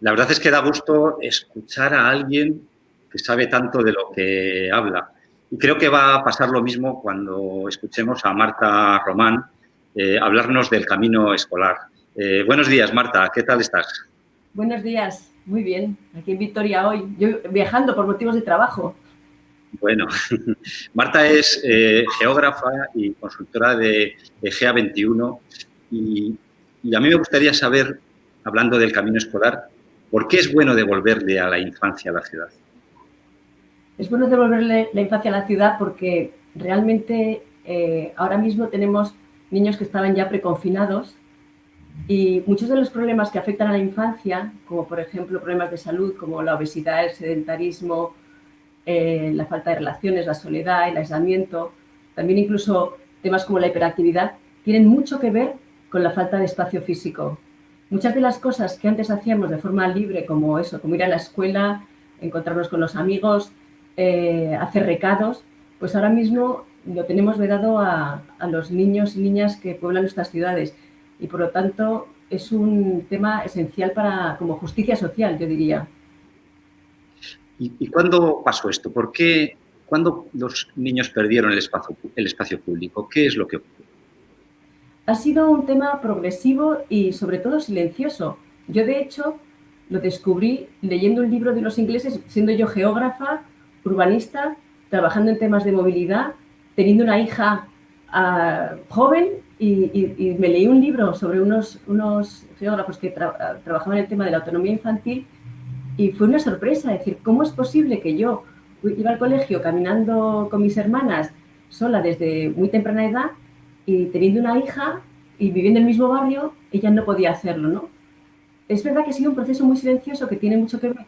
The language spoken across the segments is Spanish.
La verdad es que da gusto escuchar a alguien que sabe tanto de lo que habla. Y creo que va a pasar lo mismo cuando escuchemos a Marta Román hablarnos del camino escolar. Buenos días, Marta, ¿qué tal estás? Buenos días, muy bien. Aquí en Vitoria hoy, yo viajando por motivos de trabajo. Bueno, Marta es geógrafa y consultora de GEA 21 y, y a mí me gustaría saber, hablando del camino escolar, ¿por qué es bueno devolverle a la infancia a la ciudad? Es bueno devolverle la infancia a la ciudad porque realmente ahora mismo tenemos niños que estaban ya preconfinados y muchos de los problemas que afectan a la infancia, como por ejemplo problemas de salud como la obesidad, el sedentarismo, la falta de relaciones, la soledad, el aislamiento, también incluso temas como la hiperactividad, tienen mucho que ver con la falta de espacio físico. Muchas de las cosas que antes hacíamos de forma libre, como eso, como ir a la escuela, encontrarnos con los amigos, hacer recados, pues ahora mismo lo tenemos vedado a los niños y niñas que pueblan nuestras ciudades y por lo tanto es un tema esencial para como justicia social, yo diría. ¿Y cuándo pasó esto? ¿Por qué? ¿Cuándo los niños perdieron el espacio público? ¿Qué es lo que ocurrió? Ha sido un tema progresivo y sobre todo silencioso. Yo de hecho lo descubrí leyendo un libro de los ingleses, siendo yo geógrafa, urbanista, trabajando en temas de movilidad, teniendo una hija joven y me leí un libro sobre unos geógrafos que trabajaban en el tema de la autonomía infantil y fue una sorpresa, es decir, ¿cómo es posible que yo iba al colegio caminando con mis hermanas sola desde muy temprana edad y teniendo una hija y viviendo en el mismo barrio, ella no podía hacerlo, ¿no? Es verdad que ha sido un proceso muy silencioso que tiene mucho que ver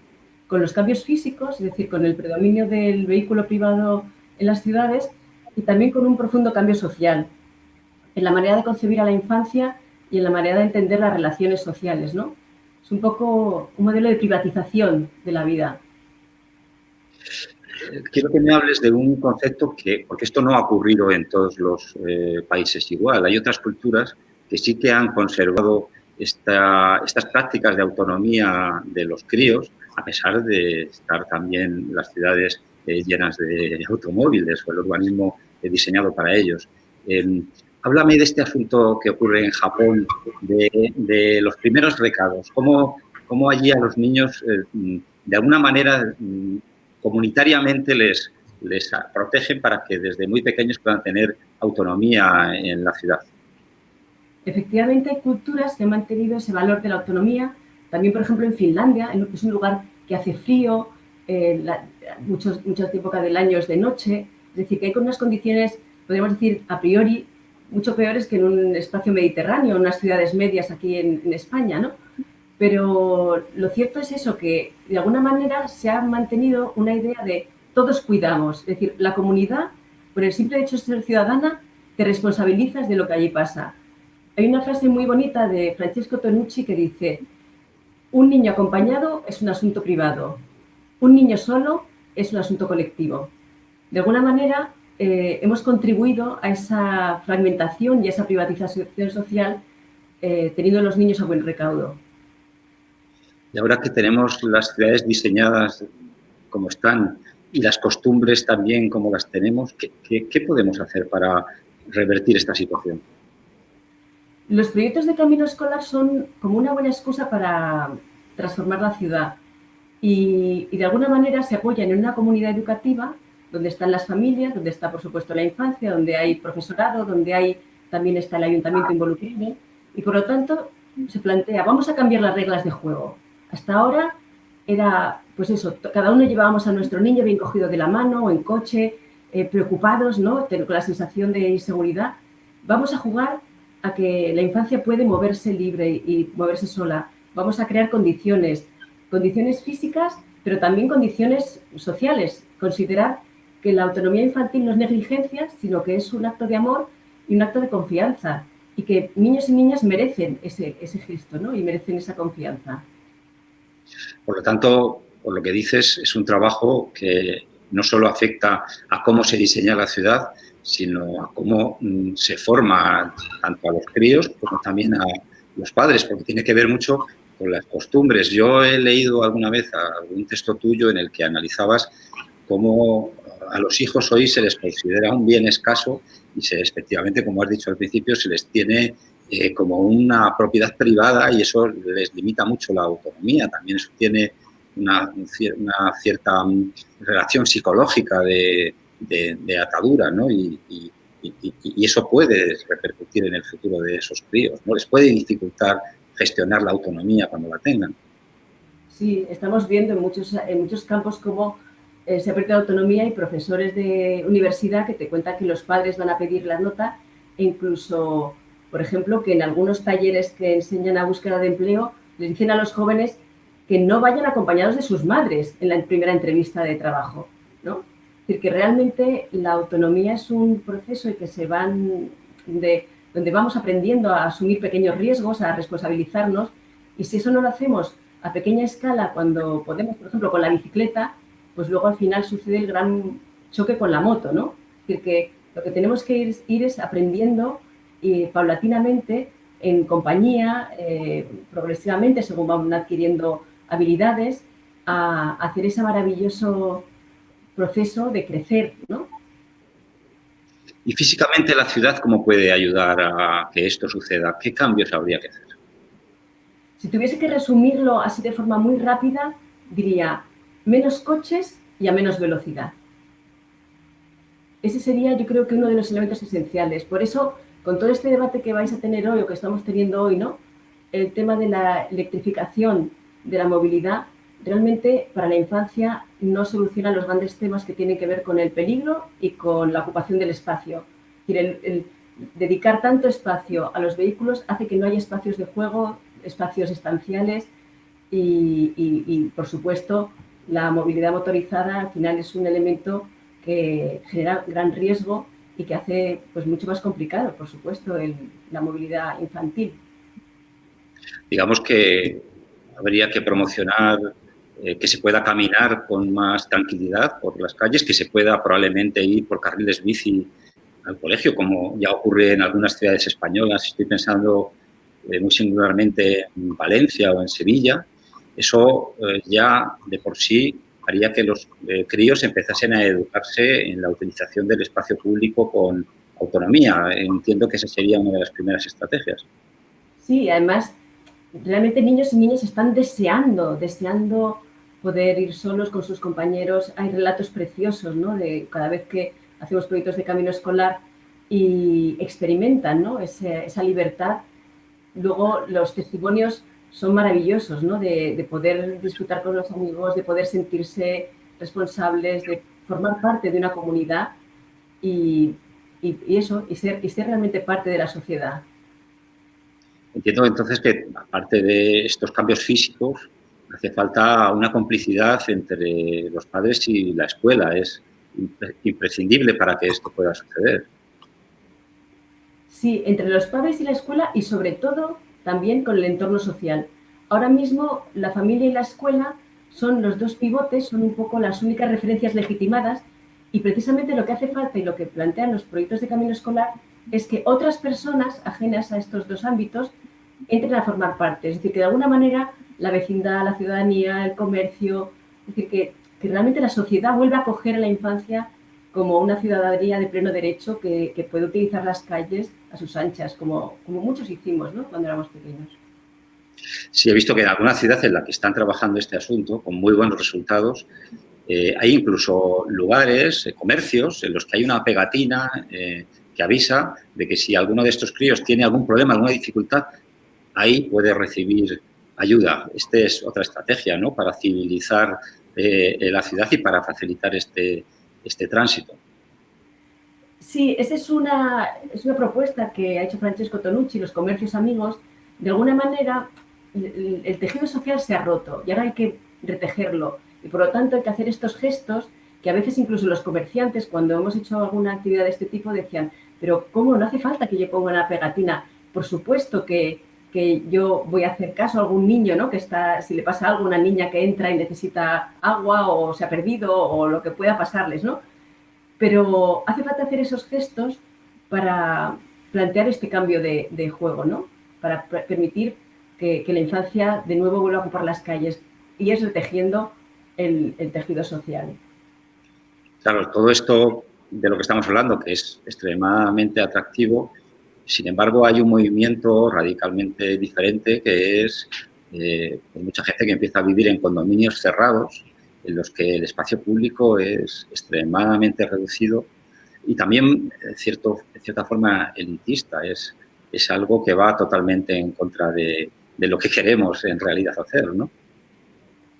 con los cambios físicos, es decir, con el predominio del vehículo privado en las ciudades y también con un profundo cambio social en la manera de concebir a la infancia y en la manera de entender las relaciones sociales, ¿no? Es un poco un modelo de privatización de la vida. Quiero que me hables de un concepto que, porque esto no ha ocurrido en todos los países igual, hay otras culturas que sí que han conservado estas prácticas de autonomía de los críos, a pesar de estar también las ciudades llenas de automóviles o el urbanismo diseñado para ellos. Háblame de este asunto que ocurre en Japón, de los primeros recados, cómo allí a los niños, de alguna manera, comunitariamente les protegen para que desde muy pequeños puedan tener autonomía en la ciudad. Efectivamente, hay culturas que han mantenido ese valor de la autonomía. También, por ejemplo, en Finlandia, es un lugar que hace frío, mucha época del año es de noche. Es decir, que hay unas condiciones, podríamos decir, a priori, mucho peores que en un espacio mediterráneo, en unas ciudades medias aquí en España, ¿no? Pero lo cierto es eso, que de alguna manera se ha mantenido una idea de todos cuidamos. Es decir, la comunidad, por el simple hecho de ser ciudadana, te responsabilizas de lo que allí pasa. Hay una frase muy bonita de Francesco Tonucci que dice: un niño acompañado es un asunto privado, un niño solo es un asunto colectivo. De alguna manera, hemos contribuido a esa fragmentación y a esa privatización social teniendo a los niños a buen recaudo. Y ahora que tenemos las ciudades diseñadas como están y las costumbres también como las tenemos, ¿qué podemos hacer para revertir esta situación? Los proyectos de camino escolar son como una buena excusa para transformar la ciudad y de alguna manera se apoyan en una comunidad educativa donde están las familias, donde está por supuesto la infancia, donde hay profesorado, donde hay también está el ayuntamiento involucrado y por lo tanto se plantea, vamos a cambiar las reglas de juego. Hasta ahora era, pues eso, cada uno llevábamos a nuestro niño bien cogido de la mano o en coche, preocupados, ¿no? Con la sensación de inseguridad. Vamos a jugar a que la infancia puede moverse libre y moverse sola. Vamos a crear condiciones físicas, pero también condiciones sociales. Considerar que la autonomía infantil no es negligencia, sino que es un acto de amor y un acto de confianza. Y que niños y niñas merecen ese gesto, ¿no? Y merecen esa confianza. Por lo tanto, por lo que dices, es un trabajo que no solo afecta a cómo se diseña la ciudad, sino a cómo se forma tanto a los críos como también a los padres, porque tiene que ver mucho con las costumbres. Yo he leído alguna vez algún texto tuyo en el que analizabas cómo a los hijos hoy se les considera un bien escaso y efectivamente, como has dicho al principio, se les tiene como una propiedad privada y eso les limita mucho la autonomía. También eso tiene una cierta relación psicológica de atadura, ¿no? Y eso puede repercutir en el futuro de esos críos, ¿no? Les puede dificultar gestionar la autonomía cuando la tengan. Sí, estamos viendo en muchos campos cómo se ha perdido autonomía y profesores de universidad que te cuentan que los padres van a pedir la nota e incluso, por ejemplo, que en algunos talleres que enseñan a búsqueda de empleo les dicen a los jóvenes que no vayan acompañados de sus madres en la primera entrevista de trabajo, ¿no? Es decir, que realmente la autonomía es un proceso y que donde vamos aprendiendo a asumir pequeños riesgos, a responsabilizarnos, y si eso no lo hacemos a pequeña escala cuando podemos, por ejemplo, con la bicicleta, pues luego al final sucede el gran choque con la moto, ¿no? Es decir, que lo que tenemos que ir es aprendiendo paulatinamente, en compañía, progresivamente, según van adquiriendo habilidades, a hacer ese maravilloso proceso de crecer, ¿no? Y físicamente la ciudad, ¿cómo puede ayudar a que esto suceda? ¿Qué cambios habría que hacer? Si tuviese que resumirlo así de forma muy rápida, diría menos coches y a menos velocidad. Ese sería, yo creo que uno de los elementos esenciales. Por eso, con todo este debate que vais a tener hoy o que estamos teniendo hoy, ¿no? El tema de la electrificación de la movilidad, realmente para la infancia no soluciona los grandes temas que tienen que ver con el peligro y con la ocupación del espacio. Es decir, el dedicar tanto espacio a los vehículos hace que no haya espacios de juego, espacios estanciales y por supuesto, la movilidad motorizada al final es un elemento que genera gran riesgo y que hace pues mucho más complicado, por supuesto, la movilidad infantil. Digamos que habría que promocionar que se pueda caminar con más tranquilidad por las calles, que se pueda probablemente ir por carriles bici al colegio, como ya ocurre en algunas ciudades españolas. Estoy pensando muy singularmente en Valencia o en Sevilla. Eso ya de por sí haría que los críos empezasen a educarse en la utilización del espacio público con autonomía. Entiendo que esa sería una de las primeras estrategias. Sí, además, realmente niños y niñas están deseando poder ir solos con sus compañeros. Hay relatos preciosos, ¿no? De cada vez que hacemos proyectos de camino escolar y experimentan, ¿no? Esa libertad. Luego los testimonios son maravillosos, ¿no? De poder disfrutar con los amigos, de poder sentirse responsables, de formar parte de una comunidad y, y ser realmente parte de la sociedad. Entiendo entonces que, aparte de estos cambios físicos, hace falta una complicidad entre los padres y la escuela. Es imprescindible para que esto pueda suceder. Sí, entre los padres y la escuela y sobre todo también con el entorno social. Ahora mismo la familia y la escuela son los dos pivotes, son un poco las únicas referencias legitimadas y precisamente lo que hace falta y lo que plantean los proyectos de camino escolar es que otras personas ajenas a estos dos ámbitos entren a formar parte. Es decir, que de alguna manera la vecindad, la ciudadanía, el comercio, es decir, que realmente la sociedad vuelva a acoger a la infancia como una ciudadanía de pleno derecho que puede utilizar las calles a sus anchas, como muchos hicimos, ¿no? Cuando éramos pequeños. Sí, he visto que en alguna ciudad en la que están trabajando este asunto, con muy buenos resultados, hay incluso lugares, comercios, en los que hay una pegatina que avisa de que si alguno de estos críos tiene algún problema, alguna dificultad, ahí puede recibir ayuda. Esta es otra estrategia, ¿no? Para civilizar la ciudad y para facilitar este tránsito. Sí, esa es una propuesta que ha hecho Francesco Tonucci, los comercios amigos. De alguna manera, el tejido social se ha roto y ahora hay que retejerlo. Y por lo tanto hay que hacer estos gestos que a veces incluso los comerciantes, cuando hemos hecho alguna actividad de este tipo, decían, pero ¿cómo? No hace falta que yo ponga una pegatina. Por supuesto que yo voy a hacer caso a algún niño, ¿no? Que está, si le pasa algo a una niña que entra y necesita agua o se ha perdido o lo que pueda pasarles, ¿no? Pero hace falta hacer esos gestos para plantear este cambio de juego, ¿no? Para permitir que la infancia de nuevo vuelva a ocupar las calles y es retejiendo el tejido social. Claro, todo esto de lo que estamos hablando, que es extremadamente atractivo, sin embargo, hay un movimiento radicalmente diferente que es hay mucha gente que empieza a vivir en condominios cerrados, en los que el espacio público es extremadamente reducido y también, en cierta forma, elitista. Es algo que va totalmente en contra de lo que queremos en realidad hacer, ¿no?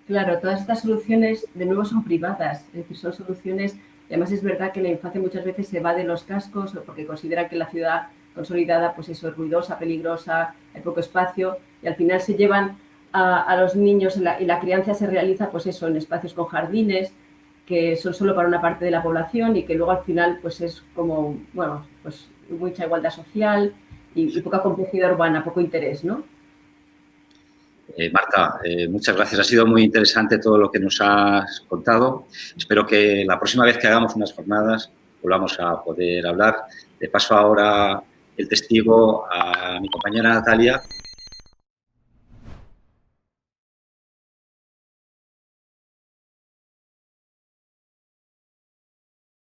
Claro, todas estas soluciones de nuevo son privadas, es decir, son soluciones, y además es verdad que la infancia muchas veces se va de los cascos porque considera que la ciudad consolidada pues eso es ruidosa, peligrosa, hay poco espacio y al final se llevan a los niños y la crianza se realiza pues eso en espacios con jardines que son solo para una parte de la población y que luego al final pues es como, bueno, pues mucha igualdad social y poca complejidad urbana, poco interés, ¿no? Marta, muchas gracias. Ha sido muy interesante todo lo que nos has contado. Espero que la próxima vez que hagamos unas jornadas volvamos a poder hablar. Le paso ahora el testigo a mi compañera Natalia